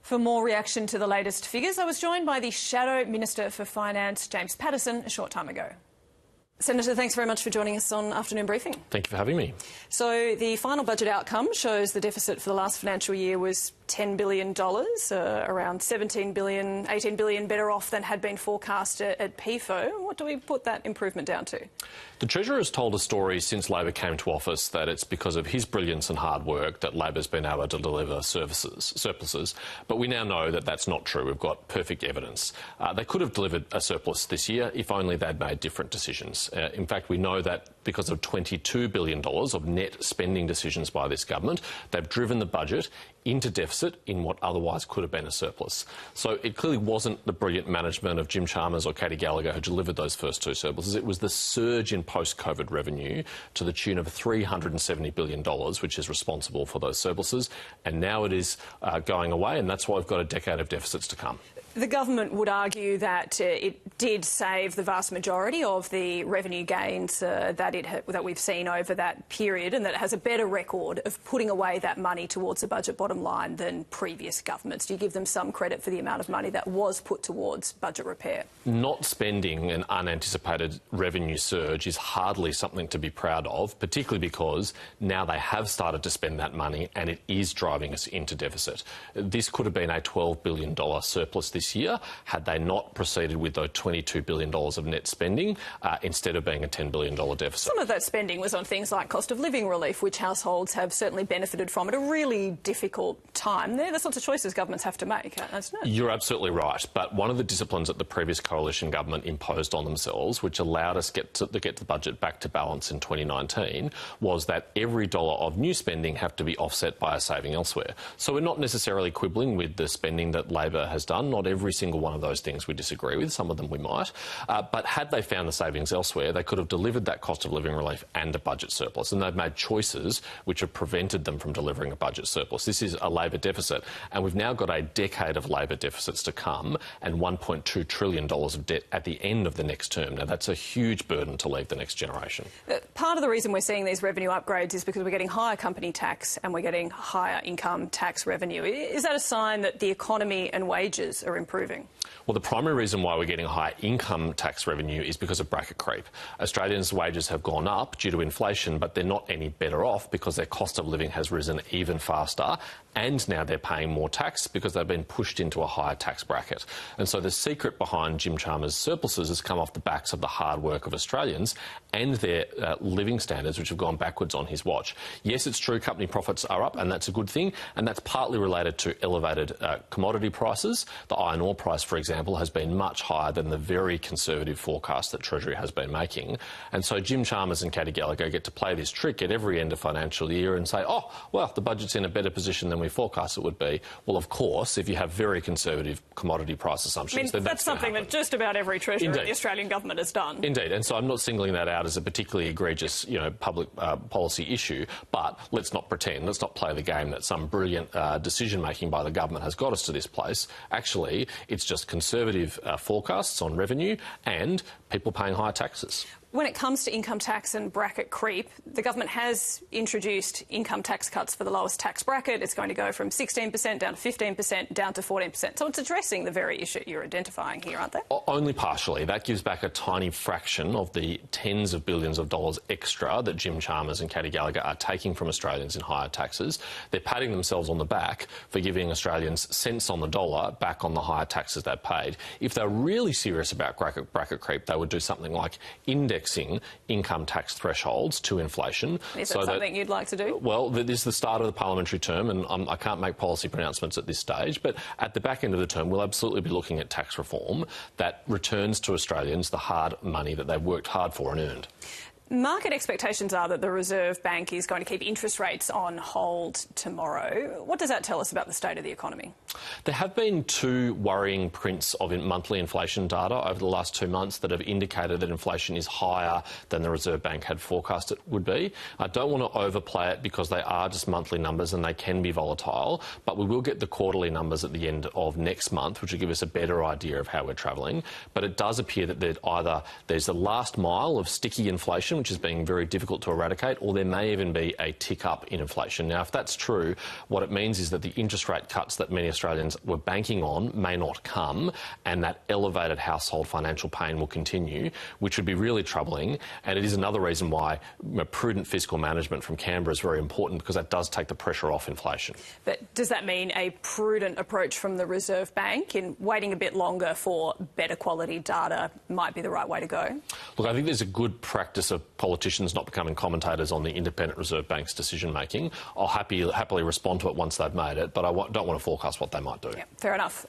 For more reaction to the latest figures, I was joined by the Shadow Minister for Finance, James Patterson, a short time ago. Senator, thanks very much for joining us on Afternoon Briefing. Thank you for having me. So the final budget outcome shows the deficit for the last financial year was $10 billion, around $17 billion, $18 billion better off than had been forecast at PFO. What do we put that improvement down to? The Treasurer has told a story since Labor came to office that it's because of his brilliance and hard work that Labor's been able to deliver surpluses. But we now know that that's not true. We've got perfect evidence. They could have delivered a surplus this year if only they'd made different decisions. In fact, we know that because of $22 billion of net spending decisions by this government, they've driven the budget into deficit in what otherwise could have been a surplus. So it clearly wasn't the brilliant management of Jim Chalmers or Katie Gallagher who delivered those first two surpluses. It was the surge in post-COVID revenue to the tune of $370 billion, which is responsible for those surpluses. And now it is going away, and that's why we've got a decade of deficits to come. The government would argue that it did save the vast majority of the revenue gains that we've seen over that period, and that it has a better record of putting away that money towards the budget bottom line than previous governments. Do you give them some credit for the amount of money that was put towards budget repair? Not spending an unanticipated revenue surge is hardly something to be proud of, particularly because now they have started to spend that money and it is driving us into deficit. This could have been a $12 billion surplus this year had they not proceeded with those $22 billion of net spending instead of being a $10 billion deficit. Some of that spending was on things like cost of living relief, which households have certainly benefited from at a really difficult time. There's lots of choices governments have to make, isn't it? You're absolutely right. But one of the disciplines that the previous coalition government imposed on themselves, which allowed us to get the budget back to balance in 2019, was that every dollar of new spending have to be offset by a saving elsewhere. So we're not necessarily quibbling with the spending that Labor has done. Not every single one of those things we disagree with. Some of them we might. But had they found the savings elsewhere, they could have delivered that cost of living relief and a budget surplus. And they've made choices which have prevented them from delivering a budget surplus. This is a Labor deficit, and we've now got a decade of Labor deficits to come and $1.2 trillion of debt at the end of the next term. Now, that's a huge burden to leave the next generation. Part of the reason we're seeing these revenue upgrades is because we're getting higher company tax and we're getting higher income tax revenue. Is that a sign that the economy and wages are improving? Well, the primary reason why we're getting higher income tax revenue is because of bracket creep. Australians' wages have gone up due to inflation, but they're not any better off because their cost of living has risen even faster, and now they're paying more tax because they've been pushed into a higher tax bracket. And so the secret behind Jim Chalmers' surpluses has come off the backs of the hard work of Australians and their living standards, which have gone backwards on his watch. Yes, it's true, company profits are up, and that's a good thing, and that's partly related to elevated commodity prices. The iron ore price, for example, has been much higher than the very conservative forecast that Treasury has been making. And so Jim Chalmers and Katie Gallagher get to play this trick at every end of financial year and say, oh, well, the budget's in a better position than we forecast it would be. Well, of course, if you have very conservative commodity price assumptions, then that's something that just about every Treasurer in the Australian government has done. Indeed, and so I'm not singling that out as a particularly egregious, public policy issue, but let's not pretend, let's not play the game that some brilliant decision-making by the government has got us to this place. Actually, it's just conservative forecasts on revenue and people paying higher taxes. When it comes to income tax and bracket creep, the government has introduced income tax cuts for the lowest tax bracket. It's going to go from 16% down to 15%, down to 14%. So it's addressing the very issue you're identifying here, aren't they? Only partially. That gives back a tiny fraction of the tens of billions of dollars extra that Jim Chalmers and Katie Gallagher are taking from Australians in higher taxes. They're patting themselves on the back for giving Australians cents on the dollar back on the higher taxes they've paid. If they're really serious about bracket creep, they would do something like indexing income tax thresholds to inflation. Is that something you'd like to do? Well, this is the start of the parliamentary term, and I can't make policy pronouncements at this stage, but at the back end of the term, we'll absolutely be looking at tax reform that returns to Australians the hard money that they've worked hard for and earned. Market expectations are that the Reserve Bank is going to keep interest rates on hold tomorrow. What does that tell us about the state of the economy? There have been two worrying prints of monthly inflation data over the last 2 months that have indicated that inflation is higher than the Reserve Bank had forecast it would be. I don't want to overplay it because they are just monthly numbers and they can be volatile, but we will get the quarterly numbers at the end of next month, which will give us a better idea of how we're travelling. But it does appear that there's the last mile of sticky inflation, inflation, which is being very difficult to eradicate, or there may even be a tick up in inflation. Now, if that's true, what it means is that the interest rate cuts that many Australians were banking on may not come, and that elevated household financial pain will continue, which would be really troubling. And it is another reason why prudent fiscal management from Canberra is very important, because that does take the pressure off inflation. But does that mean a prudent approach from the Reserve Bank in waiting a bit longer for better quality data might be the right way to go? Look, I think there's a good practice of politicians not becoming commentators on the independent Reserve Bank's decision-making. I'll happily respond to it once they've made it, but I don't want to forecast what they might do. Yeah, fair enough.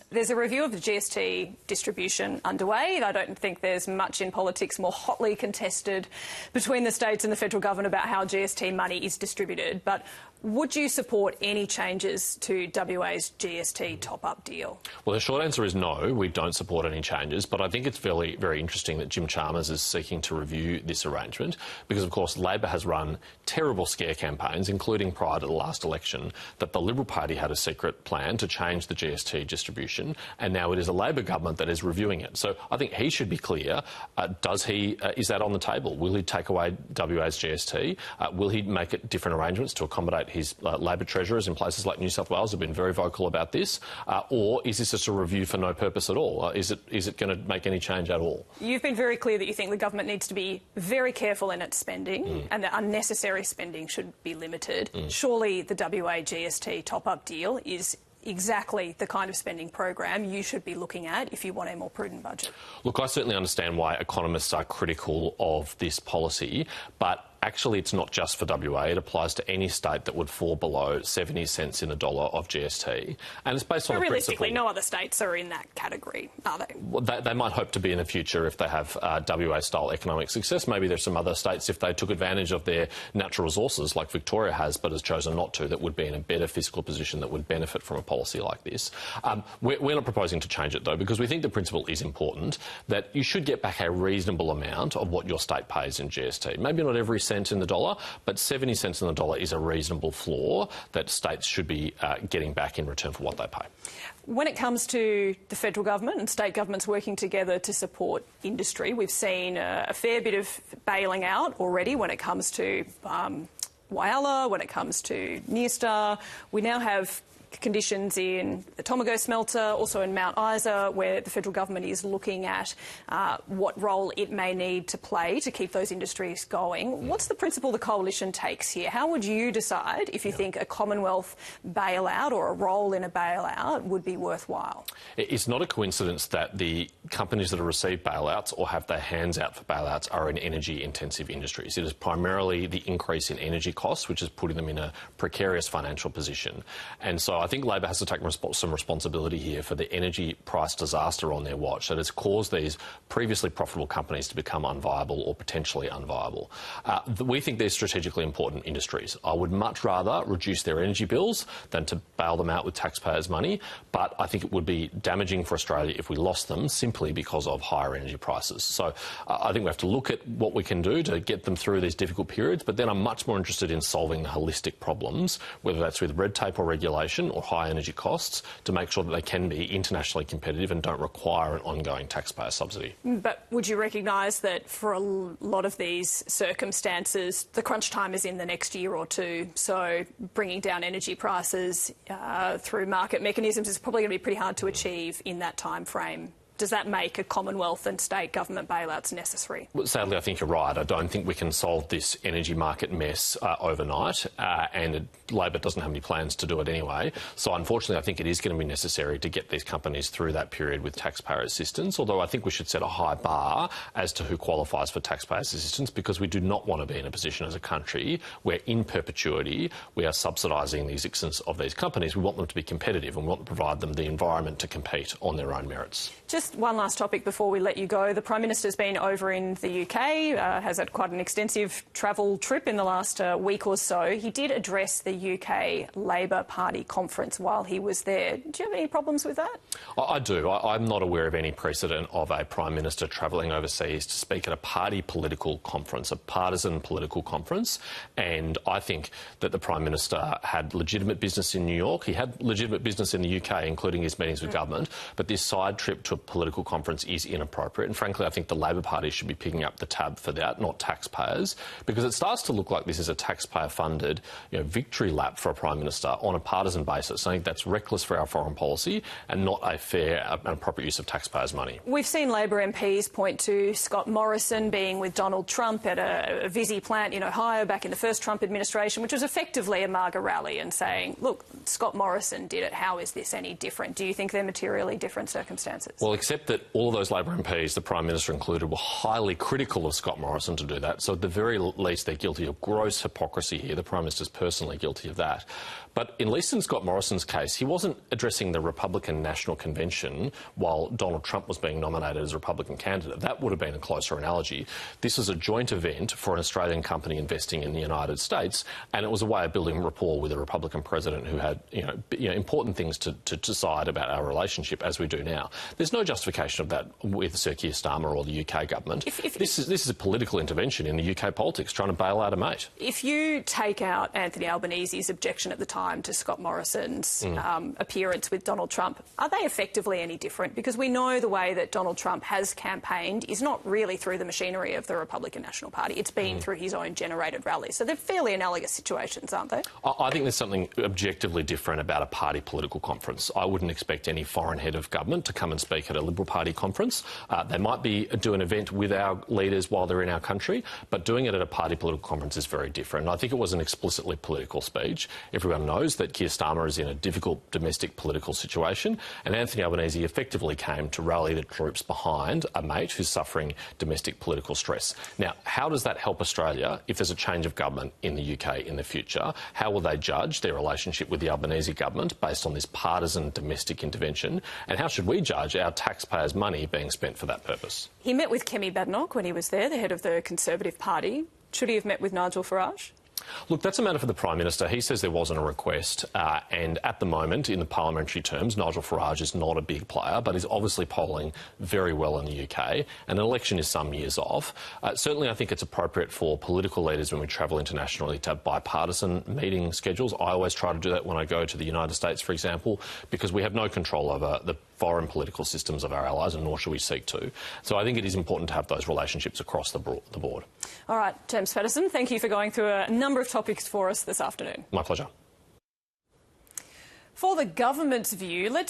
There's a review of the GST distribution underway. I don't think there's much in politics more hotly contested between the states and the federal government about how GST money is distributed, but would you support any changes to WA's GST top-up deal? Well, the short answer is no, we don't support any changes, but I think it's very, very interesting that Jim Chalmers is seeking to review this arrangement because, of course, Labor has run terrible scare campaigns, including prior to the last election, that the Liberal Party had a secret plan to change the GST distribution, and now it is a Labor government that is reviewing it. So I think he should be clear. Is that on the table? Will he take away WA's GST? Will he make it different arrangements to accommodate his Labor treasurers in places like New South Wales have been very vocal about this? Or is this just a review for no purpose at all? Is it going to make any change at all? You've been very clear that you think the government needs to be very careful in its spending and that unnecessary spending should be limited. Surely the WA GST top-up deal is exactly the kind of spending program you should be looking at if you want a more prudent budget. Look, I certainly understand why economists are critical of this policy, but actually it's not just for WA. It applies to any state that would fall below 70 cents in the dollar of GST. And it's based on the realistically, no other states are in that category, are they? Well, they might hope to be in the future if they have WA-style economic success. Maybe there's some other states, if they took advantage of their natural resources, like Victoria has, but has chosen not to, that would be in a better fiscal position that would benefit from a policy like this. We're not proposing to change it, though, because we think the principle is important, that you should get back a reasonable amount of what your state pays in GST. Maybe not every cent in the dollar, but 70 cents in the dollar is a reasonable floor that states should be getting back in return for what they pay. When it comes to the federal government and state governments working together to support industry, we've seen a fair bit of bailing out already when it comes to Whyalla, when it comes to Neostar. We now have conditions in the Tomago smelter, also in Mount Isa, where the federal government is looking at what role it may need to play to keep those industries going. What's the principle the coalition takes here? How would you decide if you think a Commonwealth bailout or a role in a bailout would be worthwhile? It's not a coincidence that the companies that have received bailouts or have their hands out for bailouts are in energy-intensive industries. It is primarily the increase in energy costs which is putting them in a precarious financial position. And so I think Labor has to take some responsibility here for the energy price disaster on their watch that has caused these previously profitable companies to become unviable or potentially unviable. We think they're strategically important industries. I would much rather reduce their energy bills than to bail them out with taxpayers' money, but I think it would be damaging for Australia if we lost them simply because of higher energy prices. So I think we have to look at what we can do to get them through these difficult periods, but then I'm much more interested in solving the holistic problems, whether that's with red tape or regulation or high energy costs, to make sure that they can be internationally competitive and don't require an ongoing taxpayer subsidy. But would you recognise that for a lot of these circumstances, the crunch time is in the next year or two, so bringing down energy prices through market mechanisms is probably going to be pretty hard to achieve in that time frame? Does that make a Commonwealth and state government bailouts necessary? Well, sadly, I think you're right. I don't think we can solve this energy market mess overnight, and Labor doesn't have any plans to do it anyway. So unfortunately, I think it is going to be necessary to get these companies through that period with taxpayer assistance, although I think we should set a high bar as to who qualifies for taxpayer assistance, because we do not want to be in a position as a country where in perpetuity we are subsidising the existence of these companies. We want them to be competitive and we want to provide them the environment to compete on their own merits. Just one last topic before we let you go. The Prime Minister's been over in the UK, has had quite an extensive travel trip in the last week or so. He did address the UK Labor Party conference while he was there. Do you have any problems with that? I do. I'm not aware of any precedent of a Prime Minister travelling overseas to speak at a party political conference, a partisan political conference. And I think that the Prime Minister had legitimate business in New York. He had legitimate business in the UK, including his meetings with government. But this side trip to a political conference is inappropriate, and frankly I think the Labor Party should be picking up the tab for that, not taxpayers, because it starts to look like this is a taxpayer-funded victory lap for a Prime Minister on a partisan basis. I think that's reckless for our foreign policy and not a fair and appropriate use of taxpayers' money. We've seen Labor MPs point to Scott Morrison being with Donald Trump at a Visy plant in Ohio back in the first Trump administration, which was effectively a MAGA rally, and saying, look, Scott Morrison did it, how is this any different? Do you think they're materially different circumstances? Well, except that all of those Labor MPs, the Prime Minister included, were highly critical of Scott Morrison to do that. So at the very least, they're guilty of gross hypocrisy here. The Prime Minister's personally guilty of that. But at least in Scott Morrison's case, he wasn't addressing the Republican National Convention while Donald Trump was being nominated as a Republican candidate. That would have been a closer analogy. This was a joint event for an Australian company investing in the United States, and it was a way of building rapport with a Republican president who had important things to decide about our relationship, as we do now. There's no justification of that with Sir Keir Starmer or the UK government. This is a political intervention in the UK politics, trying to bail out a mate. If you take out Anthony Albanese's objection at the time to Scott Morrison's appearance with Donald Trump, are they effectively any different? Because we know the way that Donald Trump has campaigned is not really through the machinery of the Republican National Party. It's been through his own generated rallies. So they're fairly analogous situations, aren't they? I think there's something objectively different about a party political conference. I wouldn't expect any foreign head of government to come and speak at a Liberal Party conference. They might do an event with our leaders while they're in our country, but doing it at a party political conference is very different. And I think it was an explicitly political speech. Everyone knows that Keir Starmer is in a difficult domestic political situation, and Anthony Albanese effectively came to rally the troops behind a mate who's suffering domestic political stress. Now, how does that help Australia if there's a change of government in the UK in the future? How will they judge their relationship with the Albanese government based on this partisan domestic intervention? And how should we judge our taxpayers' money being spent for that purpose? He met with Kemi Badenoch when he was there, the head of the Conservative Party. Should he have met with Nigel Farage? Look, that's a matter for the Prime Minister. He says there wasn't a request, and at the moment, in the parliamentary terms, Nigel Farage is not a big player, but is obviously polling very well in the UK, and an election is some years off. Certainly, I think it's appropriate for political leaders when we travel internationally to have bipartisan meeting schedules. I always try to do that when I go to the United States, for example, because we have no control over the foreign political systems of our allies, and nor should we seek to. So I think it is important to have those relationships across the board. All right, James Patterson, thank you for going through a number of topics for us this afternoon. My pleasure. For the government's view, let's